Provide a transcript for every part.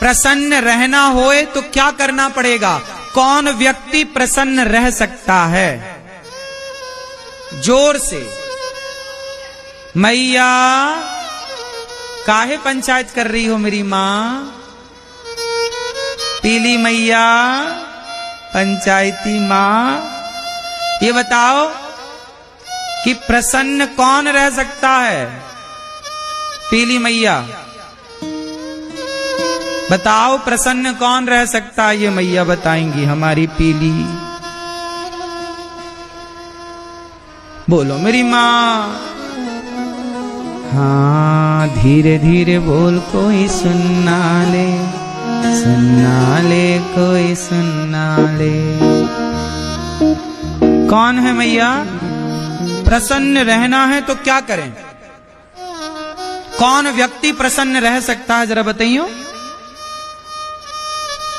प्रसन्न रहना होए तो क्या करना पड़ेगा? कौन व्यक्ति प्रसन्न रह सकता है? जोर से मैया काहे पंचायत कर रही हो मेरी मां? पीली मैया, पंचायती मां, ये बताओ कि प्रसन्न कौन रह सकता है? पीली मैया बताओ, प्रसन्न कौन रह सकता है? ये मैया बताएंगी, हमारी पीली। बोलो मेरी मां। हाँ, धीरे धीरे बोल, कोई सुनना ले, सुनना ले, कोई सुनना ले। कौन है मैया? प्रसन्न रहना है तो क्या करें? कौन व्यक्ति प्रसन्न रह सकता है? जरा बताइयो,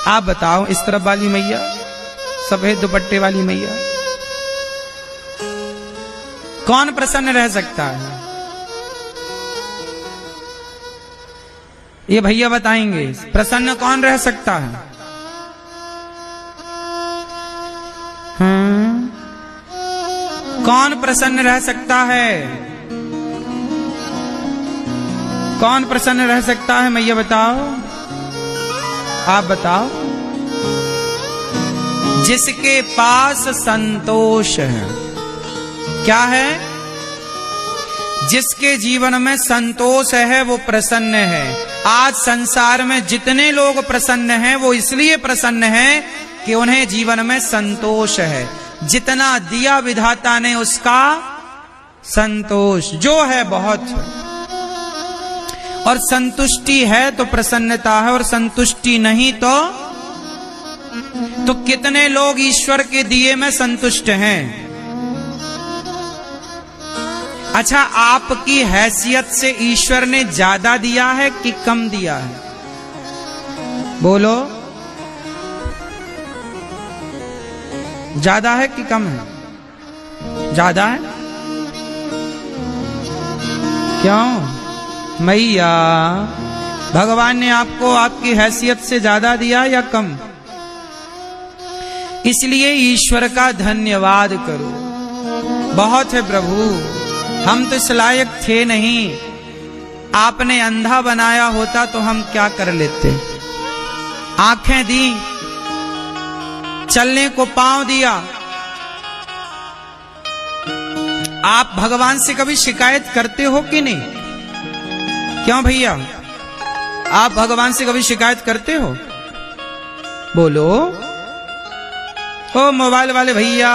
आप बताओ। इस तरफ वाली मैया, सफेद दुपट्टे वाली मैया, कौन प्रसन्न रह सकता है? ये भैया बताएंगे, प्रसन्न कौन रह सकता है? कौन प्रसन्न रह सकता है? कौन प्रसन्न रह सकता है? मैया बताओ, आप बताओ। जिसके पास संतोष है। क्या है? जिसके जीवन में संतोष है वो प्रसन्न है। आज संसार में जितने लोग प्रसन्न हैं वो इसलिए प्रसन्न हैं कि उन्हें जीवन में संतोष है। जितना दिया विधाता ने उसका संतोष जो है बहुत है। और संतुष्टि है तो प्रसन्नता है, और संतुष्टि नहीं तो कितने लोग ईश्वर के दिए में संतुष्ट हैं? अच्छा, आपकी हैसियत से ईश्वर ने ज्यादा दिया है कि कम दिया है? बोलो, ज्यादा है कि कम है? ज्यादा है। क्यों मैया? भगवान ने आपको आपकी हैसियत से ज्यादा दिया या कम? इसलिए ईश्वर का धन्यवाद करो। बहुत है प्रभु, हम तो इस लायक थे नहीं। आपने अंधा बनाया होता तो हम क्या कर लेते? आंखें दी, चलने को पांव दिया। आप भगवान से कभी शिकायत करते हो कि नहीं? क्यों भैया, आप भगवान से कभी शिकायत करते हो? बोलो। ओ मोबाइल वाले भैया,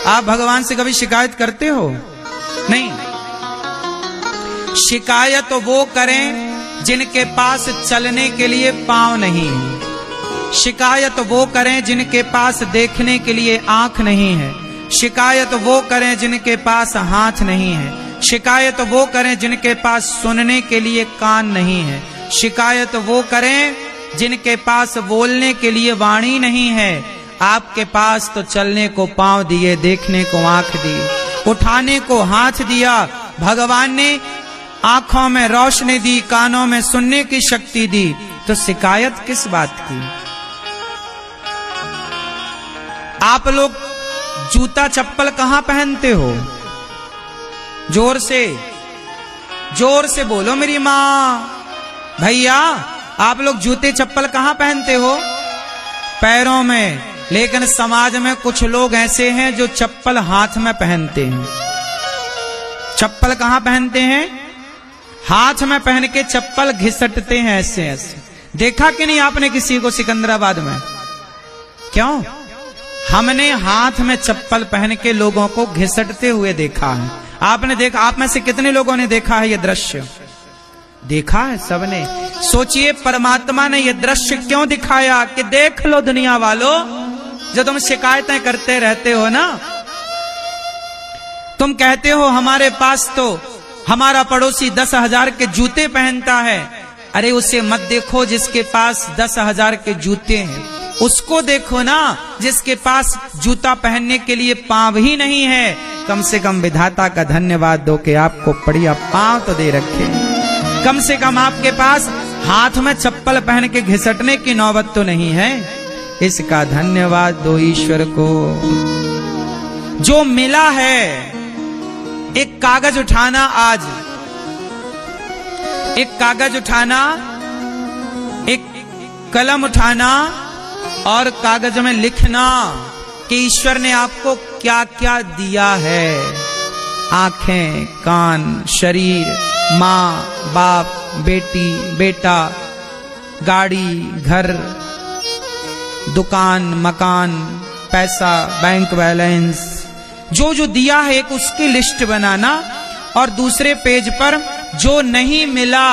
आप भगवान से कभी शिकायत करते हो? नहीं। शिकायत वो करें जिनके पास चलने के लिए पांव नहीं है। शिकायत वो करें जिनके पास देखने के लिए आंख नहीं है। शिकायत वो करें जिनके पास हाथ नहीं है। शिकायत वो करें जिनके पास सुनने के लिए कान नहीं है। शिकायत वो करें जिनके पास बोलने के लिए वाणी नहीं है। आपके पास तो चलने को पांव दिए, देखने को आंख दी, उठाने को हाथ दिया। भगवान ने आंखों में रोशनी दी, कानों में सुनने की शक्ति दी, तो शिकायत किस बात की? आप लोग जूता चप्पल कहां पहनते हो? जोर से बोलो मेरी मां। भैया, आप लोग जूते चप्पल कहां पहनते हो? पैरों में। लेकिन समाज में कुछ लोग ऐसे हैं जो चप्पल हाथ में पहनते हैं। चप्पल कहां पहनते हैं? हाथ में पहन के चप्पल घिसटते हैं ऐसे ऐसे। देखा कि नहीं आपने किसी को सिकंदराबाद में? क्यों? हमने हाथ में चप्पल पहन के लोगों को घिसटते हुए देखा है। आपने देखा? आप में से कितने लोगों ने देखा है ये दृश्य? देखा है सबने। सोचिए, परमात्मा ने ये दृश्य क्यों दिखाया कि देख लो दुनिया वालों, जो तुम शिकायतें करते रहते हो ना, तुम कहते हो हमारे पास तो हमारा पड़ोसी 10,000 के जूते पहनता है। अरे उसे मत देखो जिसके पास 10,000 के जूते हैं, उसको देखो ना जिसके पास जूता पहनने के लिए पांव ही नहीं है। कम से कम विधाता का धन्यवाद दो कि आपको बढ़िया पांव तो दे रखे। कम से कम आपके पास हाथ में चप्पल पहन के घिसटने की नौबत तो नहीं है। इसका धन्यवाद दो ईश्वर को। जो मिला है, एक कागज उठाना, आज एक कागज उठाना, एक कलम उठाना और कागज में लिखना कि ईश्वर ने आपको क्या क्या दिया है। आंखें, कान, शरीर, माँ, बाप, बेटी, बेटा, गाड़ी, घर, दुकान, मकान, पैसा, बैंक बैलेंस, जो जो दिया है एक उसकी लिस्ट बनाना और दूसरे पेज पर जो नहीं मिला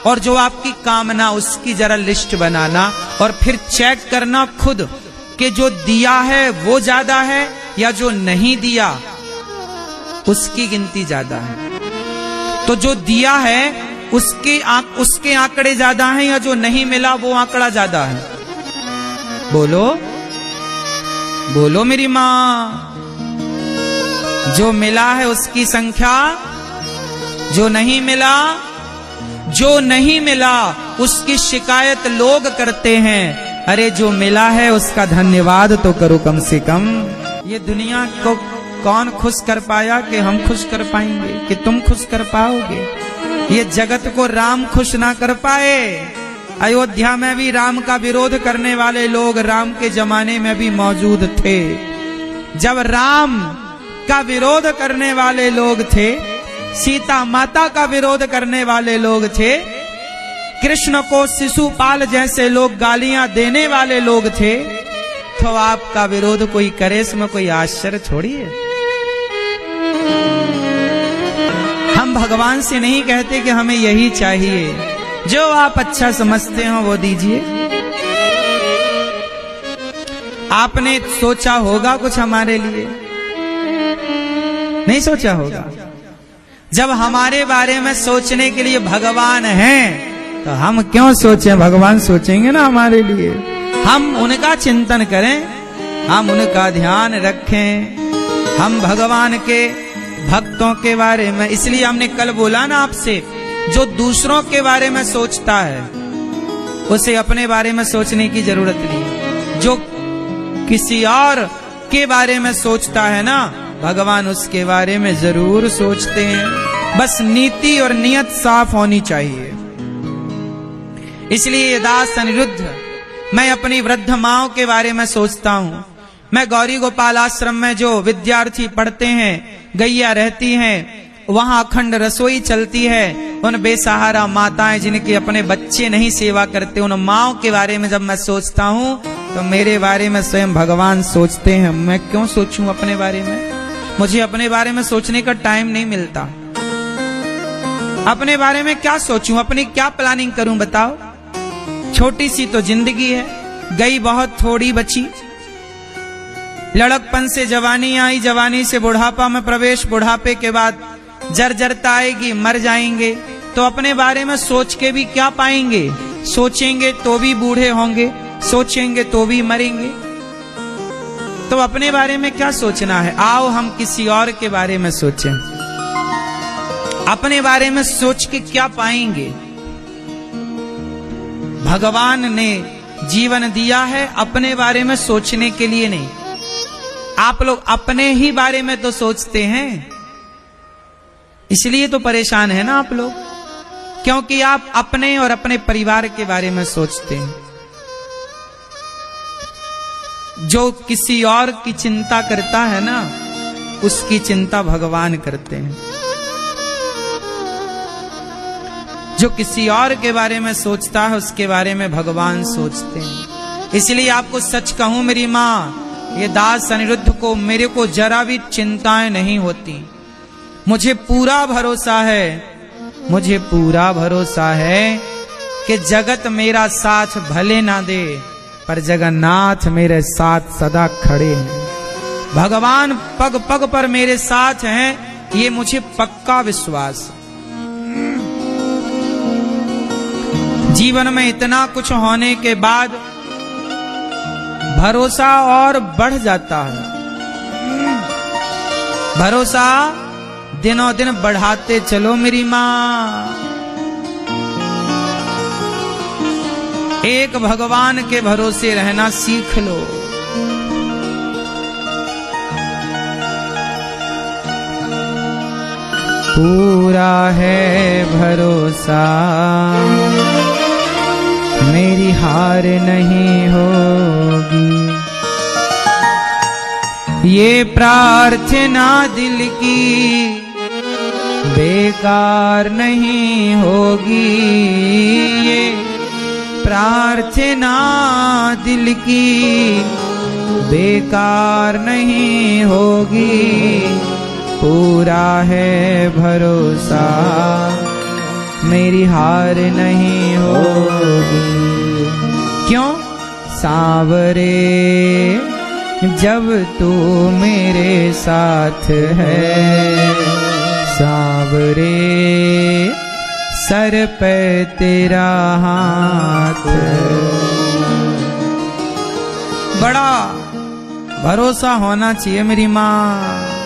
और जो आपकी कामना उसकी जरा लिस्ट बनाना और फिर चेक करना खुद कि जो दिया है वो ज्यादा है या जो नहीं दिया उसकी गिनती ज्यादा है। तो जो दिया है उसके आंकड़े ज्यादा हैं या जो नहीं मिला वो आंकड़ा ज्यादा है? बोलो बोलो मेरी माँ। जो मिला है उसकी संख्या, जो नहीं मिला, जो नहीं मिला उसकी शिकायत लोग करते हैं। अरे जो मिला है उसका धन्यवाद तो करो कम से कम। ये दुनिया को कौन खुश कर पाया कि हम खुश कर पाएंगे, कि तुम खुश कर पाओगे? ये जगत को राम खुश ना कर पाए। अयोध्या में भी राम का विरोध करने वाले लोग राम के जमाने में भी मौजूद थे। जब राम का विरोध करने वाले लोग थे, सीता माता का विरोध करने वाले लोग थे, कृष्ण को शिशुपाल जैसे लोग गालियां देने वाले लोग थे, तो आपका विरोध कोई करे इसमें कोई आश्चर्य थोड़ी है। हम भगवान से नहीं कहते कि हमें यही चाहिए, जो आप अच्छा समझते हो वो दीजिए। आपने सोचा होगा कुछ हमारे लिए? नहीं सोचा होगा। जब हमारे बारे में सोचने के लिए भगवान हैं तो हम क्यों सोचें? भगवान सोचेंगे ना हमारे लिए। हम उनका चिंतन करें, हम उनका ध्यान रखें, हम भगवान के भक्तों के बारे में। इसलिए हमने कल बोला ना आपसे, जो दूसरों के बारे में सोचता है उसे अपने बारे में सोचने की जरूरत नहीं। जो किसी और के बारे में सोचता है ना, भगवान उसके बारे में जरूर सोचते हैं। बस नीति और नियत साफ होनी चाहिए। इसलिए दास अनिरुद्ध, मैं अपनी वृद्ध माओं के बारे में सोचता हूँ। मैं गौरी गोपाल आश्रम में जो विद्यार्थी पढ़ते हैं, गैया रहती हैं, वहां अखंड रसोई चलती है। उन बेसहारा माताएं जिनके अपने बच्चे नहीं सेवा करते, उन माओं के बारे में जब मैं सोचता हूँ तो मेरे बारे में स्वयं भगवान सोचते हैं। मैं क्यों सोचूं अपने बारे में? मुझे अपने बारे में सोचने का टाइम नहीं मिलता। अपने बारे में क्या सोचूं, अपनी क्या प्लानिंग करूं बताओ? छोटी सी तो जिंदगी है, गई बहुत थोड़ी बची। लड़कपन से जवानी आई, जवानी से बुढ़ापा में प्रवेश, बुढ़ापे के बाद जर्जरता आएगी, मर जाएंगे। तो अपने बारे में सोच के भी क्या पाएंगे? सोचेंगे तो भी बूढ़े होंगे, सोचेंगे तो भी मरेंगे। तो अपने बारे में क्या सोचना है? आओ हम किसी और के बारे में सोचें। अपने बारे में सोच के क्या पाएंगे? भगवान ने जीवन दिया है अपने बारे में सोचने के लिए नहीं। आप लोग अपने ही बारे में तो सोचते हैं, इसलिए तो परेशान है ना आप लोग, क्योंकि आप अपने और अपने परिवार के बारे में सोचते हैं। जो किसी और की चिंता करता है ना, उसकी चिंता भगवान करते हैं। जो किसी और के बारे में सोचता है उसके बारे में भगवान सोचते हैं। इसलिए आपको सच कहूं मेरी माँ, ये दास अनिरुद्ध को, मेरे को जरा भी चिंताएं नहीं होती। मुझे पूरा भरोसा है, मुझे पूरा भरोसा है कि जगत मेरा साथ भले ना दे, पर जगन्नाथ मेरे साथ सदा खड़े हैं। भगवान पग पग पर मेरे साथ हैं, ये मुझे पक्का विश्वास। जीवन में इतना कुछ होने के बाद भरोसा और बढ़ जाता है। भरोसा दिनों दिन बढ़ाते चलो मेरी माँ। एक भगवान के भरोसे रहना सीख लो। पूरा है भरोसा मेरी हार नहीं होगी, ये प्रार्थना दिल की बेकार नहीं होगी, ये प्रार्थना दिल की बेकार नहीं होगी, पूरा है भरोसा मेरी हार नहीं होगी। क्यों? सांवरे जब तू मेरे साथ है, सांवरे सर पे तेरा हाथ, बड़ा भरोसा होना चाहिए मेरी माँ।